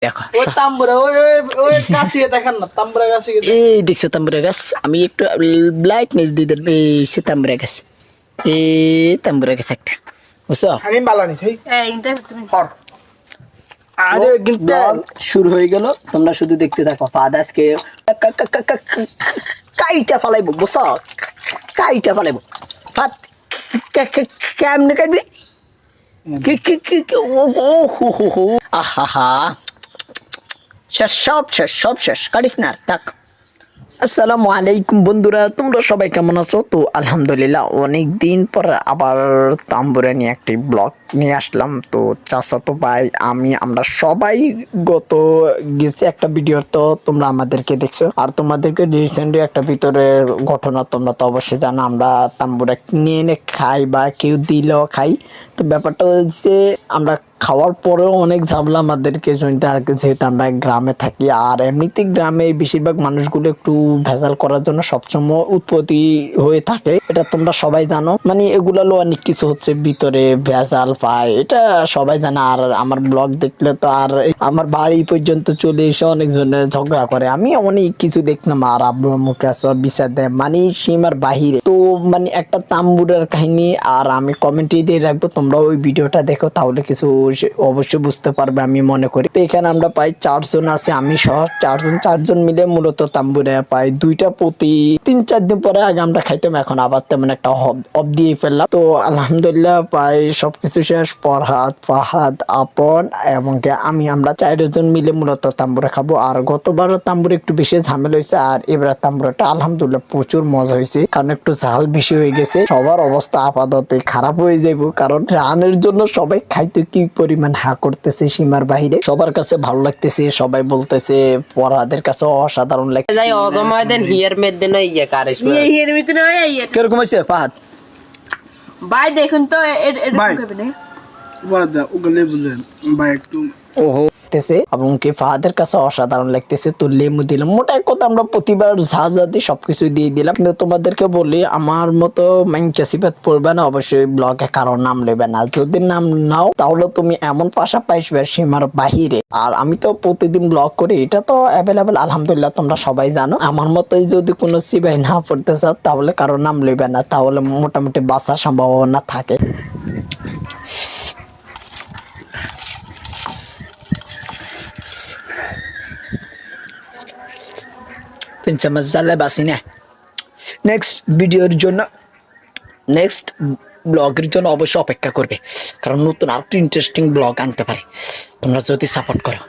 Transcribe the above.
দেখো ও তাম্বুরা ওই ওই ওই কাশিয়ে দেখেন না তাম্বুরা কাশিয়ে এই দেখছো তাম্বুরা গাছ, আমি একটু ব্লাইটনেস দিয়ে দেবো। এই সে তাম্বুরা গাছ, এই তাম্বুরা গাছ একটা, বুঝছো? আমি বালানি সেই হর আরে কিন্তু ব্লগ শুরু হয়ে গেল, তোমরা শুধু দেখতে থাকো। ফাদ আজকে কাইটা ফালাইবো, বুঝছো? কাইটা ফালাইবো ফাদ। কেমনে কাটবি? ও ও হু হু হু, আহা, শেষ, সব শেষ, কাটিস না আর, থাক। আসসালামু আলাইকুম বন্ধুরা, তোমরা সবাই কেমন আছো? তো আলহামদুলিল্লাহ, অনেক দিন পর আবার তাম্বুরা নিয়ে একটি ব্লগ নিয়ে আসলাম। তো চাচাতো ভাই আমরা সবাই গত গেছি একটা ভিডিও, তো তোমরা আমাদেরকে দেখছো। আর তোমাদেরকে রিসেন্টলি একটা ভিতরের ঘটনা তোমরা তো অবশ্যই জানো, আমরা তাম্বুরা কিনে এনে খাই বা কেউ দিলেও খাই। তো ব্যাপারটা হচ্ছে আমরা খাওয়ার পরেও অনেক ঝামেলা আমাদেরকে শুনতে, আর যেহেতু আমরা গ্রামে থাকি, আর এমনিতে গ্রামে বেশিরভাগ মানুষগুলো একটু ভেজাল করার জন্য সবসময় উৎপত্তি হয়ে থাকে, এটা তোমরা সবাই জানো। মানে এগুলো অনেক কিছু হচ্ছে ভিতরে ভেজাল পায়, এটা সবাই জানে। আর আমার ব্লগ দেখলে তো আর আমার বাড়ি পর্যন্ত চলে এসে অনেকজনে ঝগড়া করে, আমি অনেক কিছু দেখলাম। আর আব্বু মুখে সব বিচার দেয়, মানে সীমার বাহিরে। তো মানে একটা তাম্বুরার কাহিনী, আর আমি কমেন্টে দিয়ে রাখবো, তোমরা ওই ভিডিওটা দেখো, তাহলে কিছু অবশ্যই বুঝতে পারবে আমি মনে করি। তো এখানে আমরা প্রায় 4 জন আছে, আমি সহ 4 জন মিলে মূলত তাম্বুরা পাই দুইটা প্রতি 3-4 দিন পরে। আগে আমরা খাইতাম, এখন আবার তেমন একটা অফ দিয়ে ফেললাম। তো আলহামদুলিল্লাহ প্রায় সবকিছু শেষ। ফরহাদ, ফাহাদ, আপন এবং আমরা 4 জন মিলে মূলত তাম্বুরা খাবো। আর গতবার তাম্বুরা একটু বেশি ঝামেলা হয়েছে, আর এবার তাম্বুরাটা আলহামদুলিল্লাহ প্রচুর মজা হয়েছে, কারণ একটু ঝাল বেশি হয়ে গেছে। সবার অবস্থা আপাতত খারাপ হয়ে যাইব, কারণ রানের জন্য সবাই খাইতে কি পরিমাণ হা করতেছে সীমার বাইরে। সবার কাছে ভালো লাগতেছে, সবাই বলতেছে, পড়াদের কাছে অসাধারণ লাগতেছে। যাই অজমায়দেন হিয়ার মেদেন ইয়া কারিশমা এর ভিতরে কিরকম হয়েছে ফাহাদ? ভাই দেখুন তো ভাই বলা যা ওগুলো বললেন ভাই একটু ওহো তেছে, এবং কি ফাহাদের কাছে অসাধারণ লাগতেছে। তো লেমু দিলাম, মোটা এক কথা আমরা প্রতিবার ঝাঁঝা দিয়ে সবকিছু দিয়ে দিলাম। কিন্তু তোমাদেরকে বলি, আমার মতো মাইনকাসিবাদ পড়বে না অবশ্যই ব্লগে, কারোর নাম নেবে না। যদি নাম নাও তাহলে তুমি এমন পাশা পাইবে সীমার বাহিরে। আর আমি তো প্রতিদিন ব্লগ করি, এটা তো অ্যাভেলেবেল আলহামদুলিল্লাহ, তোমরা সবাই জানো। আমার মতোই যদি কোনো সিবাই না পড়তে চাও তাহলে কারোর নাম নেবে না, তাহলে মোটামুটি বাঁচার সম্ভাবনা থাকে। নেক্সট ভিডিওর জন্য, নেক্সট ব্লগের জন্য অবশ্যই অপেক্ষা করবে, কারণ নতুন আরেকটু ইন্টারেস্টিং ব্লগ আনতে পারে তোমরা যদি সাপোর্ট করো।